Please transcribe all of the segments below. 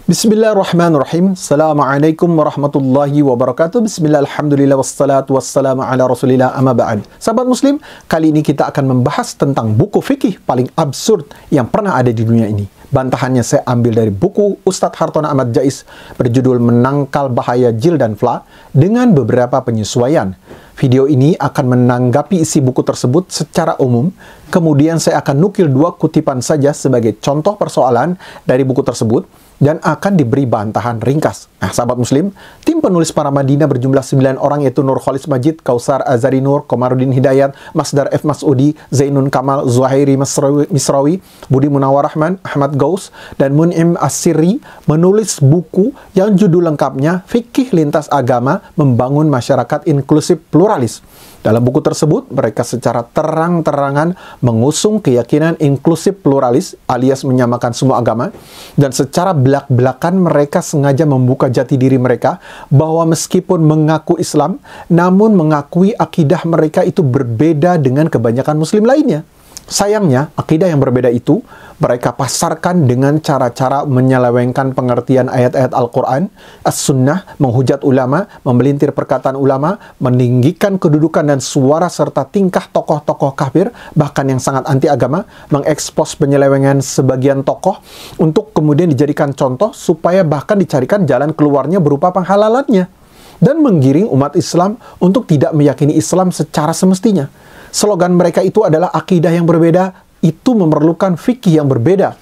Bismillahirrahmanirrahim. Assalamualaikum warahmatullahi wabarakatuh. Bismillah, alhamdulillah, wassalatu wassalamu ala rasulillah, amma ba'd. Sahabat muslim, kali ini kita akan membahas tentang buku fikih paling absurd yang pernah ada di dunia ini. Bantahannya saya ambil dari buku Ustadz Hartono Ahmad Jais berjudul Menangkal Bahaya Jil dan Fla dengan beberapa penyesuaian. Video ini akan menanggapi isi buku tersebut secara umum, kemudian saya akan nukil 2 kutipan saja sebagai contoh persoalan dari buku tersebut, dan akan diberi bantahan ringkas. Nah, sahabat muslim, tim penulis Para Madinah berjumlah 9 orang, yaitu Nur Khalis Majid, Kausar Azari Nur, Komarudin Hidayat, Masdar F. Mas'udi, Zainun Kamal, Zuhairi Misrawi, Budi Munawar Rahman, Ahmad Gaus, dan Mun'im As-Sirri menulis buku yang judul lengkapnya Fikih Lintas Agama Membangun Masyarakat Inklusif Pluralis. Dalam buku tersebut, mereka secara terang-terangan mengusung keyakinan inklusif pluralis alias menyamakan semua agama, dan secara belak-belakan mereka sengaja membuka jati diri mereka bahwa meskipun mengaku Islam, namun mengakui akidah mereka itu berbeda dengan kebanyakan muslim lainnya. Sayangnya, akidah yang berbeda itu mereka pasarkan dengan cara-cara menyelewengkan pengertian ayat-ayat Al-Quran, As-Sunnah, menghujat ulama, memelintir perkataan ulama, meninggikan kedudukan dan suara serta tingkah tokoh-tokoh kafir, bahkan yang sangat anti agama, mengekspos penyelewengan sebagian tokoh untuk kemudian dijadikan contoh supaya bahkan dicarikan jalan keluarnya berupa penghalalannya, dan menggiring umat Islam untuk tidak meyakini Islam secara semestinya. Slogan mereka itu adalah akidah yang berbeda, itu memerlukan fikih yang berbeda.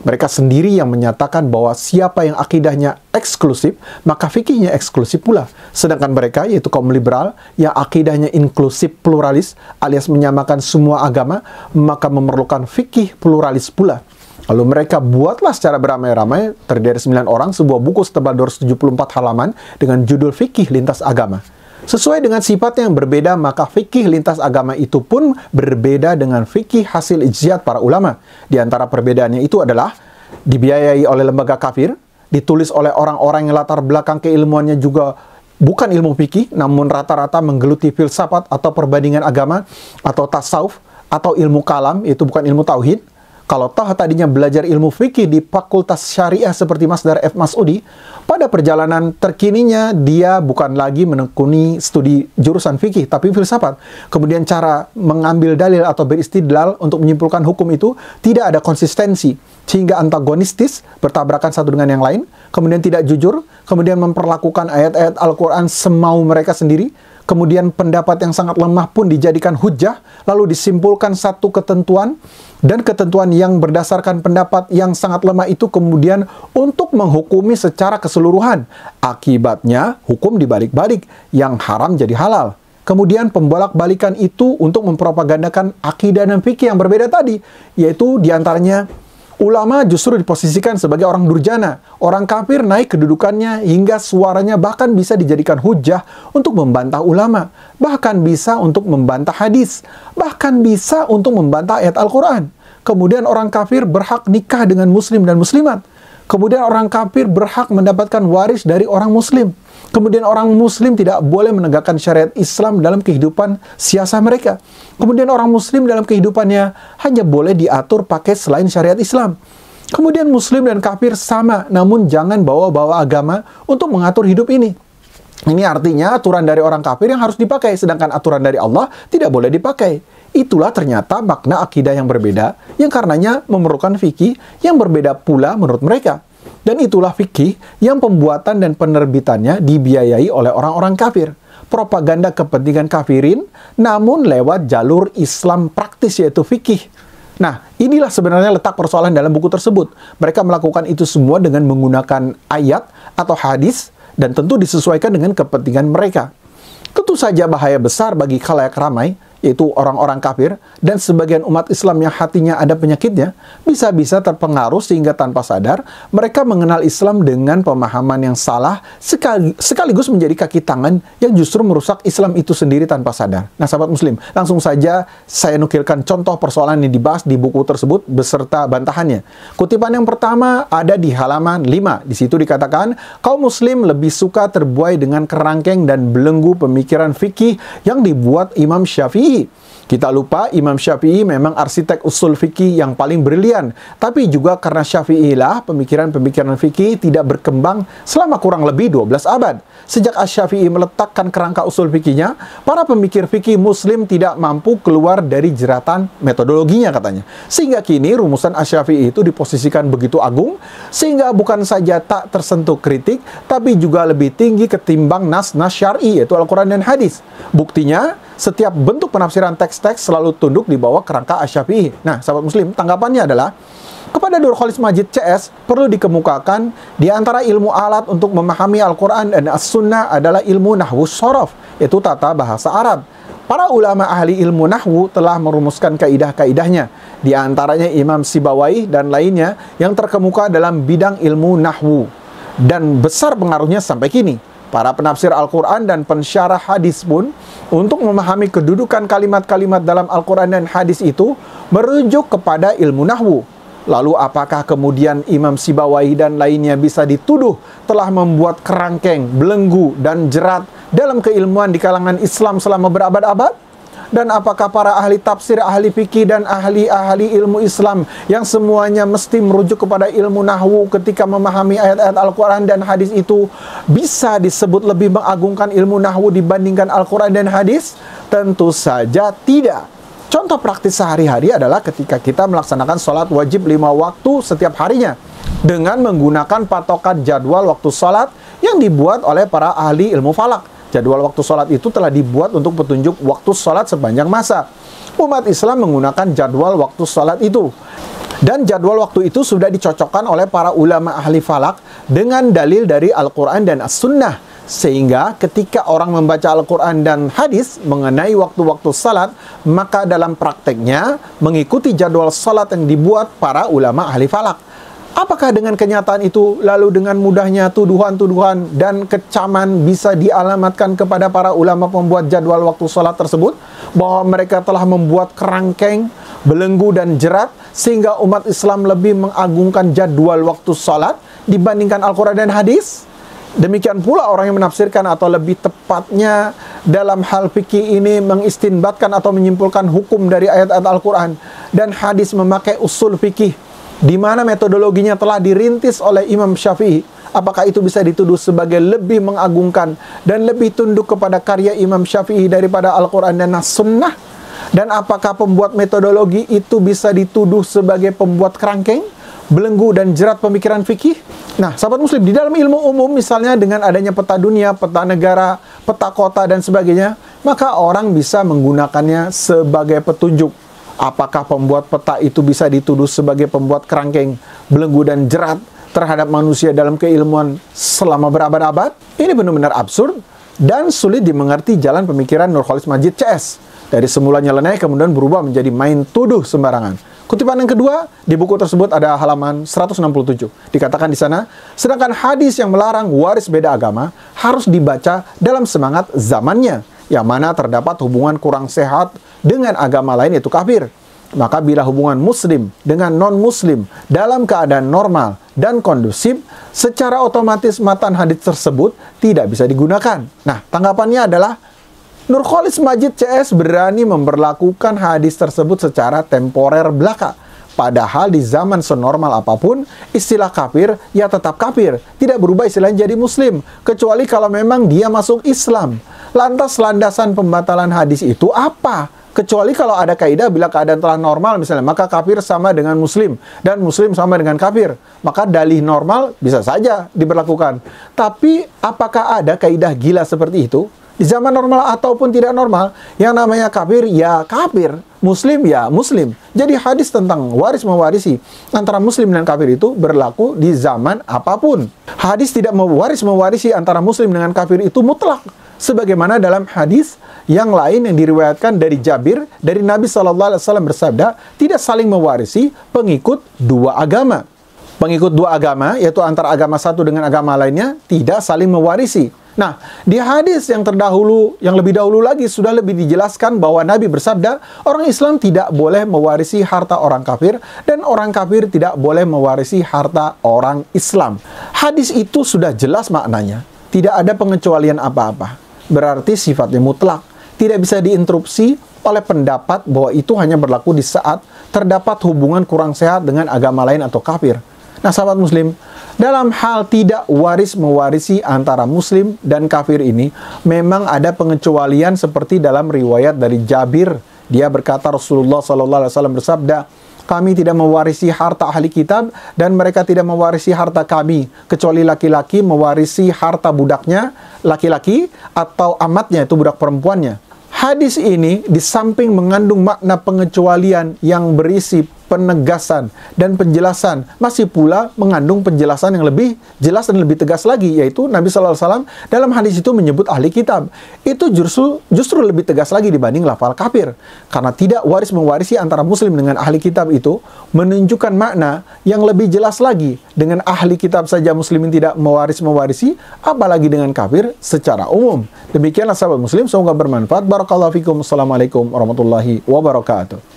Mereka sendiri yang menyatakan bahwa siapa yang akidahnya eksklusif, maka fikihnya eksklusif pula. Sedangkan mereka, yaitu kaum liberal, yang akidahnya inklusif pluralis, alias menyamakan semua agama, maka memerlukan fikih pluralis pula. Lalu mereka buatlah secara beramai-ramai, terdiri dari 9 orang, sebuah buku setebal 274 halaman dengan judul Fikih Lintas Agama. Sesuai dengan sifatnya yang berbeda, maka fikih lintas agama itu pun berbeda dengan fikih hasil ijtihad para ulama. Di antara perbedaannya itu adalah dibiayai oleh lembaga kafir, ditulis oleh orang-orang yang latar belakang keilmuannya juga bukan ilmu fikih, namun rata-rata menggeluti filsafat atau perbandingan agama, atau tasawuf, atau ilmu kalam, itu bukan ilmu tauhid. Kalau toh tadinya belajar ilmu fikih di fakultas syariah seperti Masdar F. Mas'udi, pada perjalanan terkininya dia bukan lagi menekuni studi jurusan fikih, tapi filsafat. Kemudian cara mengambil dalil atau beristidlal untuk menyimpulkan hukum itu tidak ada konsistensi, sehingga antagonistis, bertabrakan satu dengan yang lain, kemudian tidak jujur, kemudian memperlakukan ayat-ayat Al-Quran semau mereka sendiri, kemudian pendapat yang sangat lemah pun dijadikan hujjah, lalu disimpulkan satu ketentuan, dan ketentuan yang berdasarkan pendapat yang sangat lemah itu kemudian untuk menghukumi secara keseluruhan. Akibatnya, hukum dibalik-balik, yang haram jadi halal. Kemudian pembolak-balikan itu untuk mempropagandakan akidah dan fikih yang berbeda tadi, yaitu diantaranya ulama justru diposisikan sebagai orang durjana. Orang kafir naik kedudukannya hingga suaranya bahkan bisa dijadikan hujah untuk membantah ulama. Bahkan bisa untuk membantah hadis. Bahkan bisa untuk membantah ayat Al-Quran. Kemudian orang kafir berhak nikah dengan muslim dan muslimat. Kemudian orang kafir berhak mendapatkan waris dari orang muslim. Kemudian orang muslim tidak boleh menegakkan syariat Islam dalam kehidupan siasa mereka. Kemudian orang muslim dalam kehidupannya hanya boleh diatur pakai selain syariat Islam. Kemudian muslim dan kafir sama, namun jangan bawa-bawa agama untuk mengatur hidup ini. Ini artinya aturan dari orang kafir yang harus dipakai, sedangkan aturan dari Allah tidak boleh dipakai. Itulah ternyata makna akidah yang berbeda, yang karenanya memerlukan fikih yang berbeda pula menurut mereka. Dan itulah fikih yang pembuatan dan penerbitannya dibiayai oleh orang-orang kafir. Propaganda kepentingan kafirin, namun lewat jalur Islam praktis, yaitu fikih. Nah, inilah sebenarnya letak persoalan dalam buku tersebut. Mereka melakukan itu semua dengan menggunakan ayat atau hadis, dan tentu disesuaikan dengan kepentingan mereka. Tentu saja bahaya besar bagi khalayak ramai, yaitu orang-orang kafir, dan sebagian umat Islam yang hatinya ada penyakitnya, bisa-bisa terpengaruh sehingga tanpa sadar, mereka mengenal Islam dengan pemahaman yang salah, sekaligus menjadi kaki tangan yang justru merusak Islam itu sendiri tanpa sadar. Nah, sahabat muslim, langsung saja saya nukilkan contoh persoalan yang dibahas di buku tersebut beserta bantahannya. Kutipan yang pertama ada di halaman 5. Di situ dikatakan, kaum muslim lebih suka terbuai dengan kerangkeng dan belenggu pemikiran fikih yang dibuat Imam Syafi'i. Kita lupa Imam Syafi'i memang arsitek usul fikih yang paling brilian. Tapi juga karena Syafi'i lah pemikiran-pemikiran fikih tidak berkembang selama kurang lebih 12 abad. Sejak Asy-Syafi'i meletakkan kerangka usul fikihnya, para pemikir fikih Muslim tidak mampu keluar dari jeratan metodologinya katanya. Sehingga kini rumusan Asy-Syafi'i itu diposisikan begitu agung, sehingga bukan saja tak tersentuh kritik, tapi juga lebih tinggi ketimbang nas-nas syar'i, yaitu Al-Quran dan hadis. Buktinya, setiap bentuk penafsiran teks-teks selalu tunduk di bawah kerangka Asy-Syafi'i. Nah, sahabat Muslim, tanggapannya adalah, kepada Nur Khalis Majid CS, perlu dikemukakan di antara ilmu alat untuk memahami Al-Quran dan As-Sunnah adalah ilmu nahwu shorof, yaitu tata bahasa Arab. Para ulama ahli ilmu nahwu telah merumuskan kaidah-kaidahnya, di antaranya Imam Sibawayh dan lainnya yang terkemuka dalam bidang ilmu nahwu. Dan besar pengaruhnya sampai kini. Para penafsir Al-Quran dan pensyarah hadis pun, untuk memahami kedudukan kalimat-kalimat dalam Al-Quran dan hadis itu, merujuk kepada ilmu nahwu. Lalu apakah kemudian Imam Sibawayh dan lainnya bisa dituduh telah membuat kerangkeng, belenggu, dan jerat dalam keilmuan di kalangan Islam selama berabad-abad? Dan apakah para ahli tafsir, ahli fikih, dan ahli-ahli ilmu Islam yang semuanya mesti merujuk kepada ilmu nahwu ketika memahami ayat-ayat Al-Quran dan hadis itu bisa disebut lebih mengagungkan ilmu nahwu dibandingkan Al-Quran dan hadis? Tentu saja tidak. Contoh praktis sehari-hari adalah ketika kita melaksanakan sholat wajib 5 waktu setiap harinya dengan menggunakan patokan jadwal waktu sholat yang dibuat oleh para ahli ilmu falak. Jadwal waktu sholat itu telah dibuat untuk petunjuk waktu sholat sepanjang masa. Umat Islam menggunakan jadwal waktu sholat itu. Dan jadwal waktu itu sudah dicocokkan oleh para ulama ahli falak dengan dalil dari Al-Quran dan As-Sunnah. Sehingga ketika orang membaca Al-Quran dan hadis mengenai waktu-waktu salat, maka dalam prakteknya mengikuti jadwal salat yang dibuat para ulama ahli falak. Apakah dengan kenyataan itu, lalu dengan mudahnya tuduhan-tuduhan dan kecaman bisa dialamatkan kepada para ulama pembuat jadwal waktu salat tersebut, bahwa mereka telah membuat kerangkeng, belenggu, dan jerat, sehingga umat Islam lebih mengagungkan jadwal waktu salat dibandingkan Al-Quran dan hadis? Demikian pula orang yang menafsirkan atau lebih tepatnya dalam hal fikih ini mengistinbatkan atau menyimpulkan hukum dari ayat-ayat Al-Quran dan hadis memakai usul fikih di mana metodologinya telah dirintis oleh Imam Syafi'i. Apakah itu bisa dituduh sebagai lebih mengagungkan dan lebih tunduk kepada karya Imam Syafi'i daripada Al-Quran dan As-Sunnah? Dan apakah pembuat metodologi itu bisa dituduh sebagai pembuat kerangkeng, belenggu, dan jerat pemikiran fikih? Nah, sahabat Muslim, di dalam ilmu umum misalnya dengan adanya peta dunia, peta negara, peta kota, dan sebagainya, maka orang bisa menggunakannya sebagai petunjuk. Apakah pembuat peta itu bisa dituduh sebagai pembuat kerangkeng, belenggu, dan jerat terhadap manusia dalam keilmuan selama berabad-abad? Ini benar-benar absurd dan sulit dimengerti jalan pemikiran Nur Khalis Majid CS. Dari semula nyeleneh kemudian berubah menjadi main tuduh sembarangan. Kutipan yang kedua di buku tersebut ada halaman 167. Dikatakan di sana, sedangkan hadis yang melarang waris beda agama harus dibaca dalam semangat zamannya, yang mana terdapat hubungan kurang sehat dengan agama lain yaitu kafir. Maka bila hubungan muslim dengan non-muslim dalam keadaan normal dan kondusif, secara otomatis matan hadis tersebut tidak bisa digunakan. Nah, tanggapannya adalah Nur Khalis Majid CS berani memperlakukan hadis tersebut secara temporer belaka. Padahal di zaman senormal apapun, istilah kafir ya tetap kafir. Tidak berubah istilahnya jadi muslim. Kecuali kalau memang dia masuk Islam. Lantas landasan pembatalan hadis itu apa? Kecuali kalau ada kaidah bila keadaan telah normal misalnya, maka kafir sama dengan muslim. Dan muslim sama dengan kafir. Maka dalih normal bisa saja diberlakukan. Tapi apakah ada kaidah gila seperti itu? Di zaman normal ataupun tidak normal, yang namanya kafir ya kafir, muslim ya muslim. Jadi hadis tentang waris mewarisi antara muslim dan kafir itu berlaku di zaman apapun. Hadis tidak mewaris mewarisi antara muslim dengan kafir itu mutlak. Sebagaimana dalam hadis yang lain yang diriwayatkan dari Jabir, dari Nabi SAW bersabda, tidak saling mewarisi pengikut dua agama. Pengikut dua agama, yaitu antara agama satu dengan agama lainnya, tidak saling mewarisi. Nah, di hadis yang terdahulu, yang lebih dahulu lagi sudah lebih dijelaskan bahwa Nabi bersabda, orang Islam tidak boleh mewarisi harta orang kafir dan orang kafir tidak boleh mewarisi harta orang Islam. Hadis itu sudah jelas maknanya, tidak ada pengecualian apa-apa. Berarti sifatnya mutlak, tidak bisa diinterupsi, oleh pendapat bahwa itu hanya berlaku di saat terdapat hubungan kurang sehat dengan agama lain atau kafir. Nah, sahabat muslim, dalam hal tidak waris-mewarisi antara muslim dan kafir ini, memang ada pengecualian seperti dalam riwayat dari Jabir. Dia berkata, Rasulullah SAW bersabda, kami tidak mewarisi harta ahli kitab dan mereka tidak mewarisi harta kami, kecuali laki-laki mewarisi harta budaknya, laki-laki, atau amatnya, itu budak perempuannya. Hadis ini di samping mengandung makna pengecualian yang berisi penegasan dan penjelasan, masih pula mengandung penjelasan yang lebih jelas dan lebih tegas lagi, yaitu Nabi SAW dalam hadis itu menyebut ahli kitab. Itu justru lebih tegas lagi dibanding lafal kafir. Karena tidak waris-mewarisi antara muslim dengan ahli kitab itu menunjukkan makna yang lebih jelas lagi. Dengan ahli kitab saja muslimin tidak mewarisi, apalagi dengan kafir secara umum. Demikianlah sahabat muslim, semoga bermanfaat. Barakallahu fikum. Assalamualaikum warahmatullahi wabarakatuh.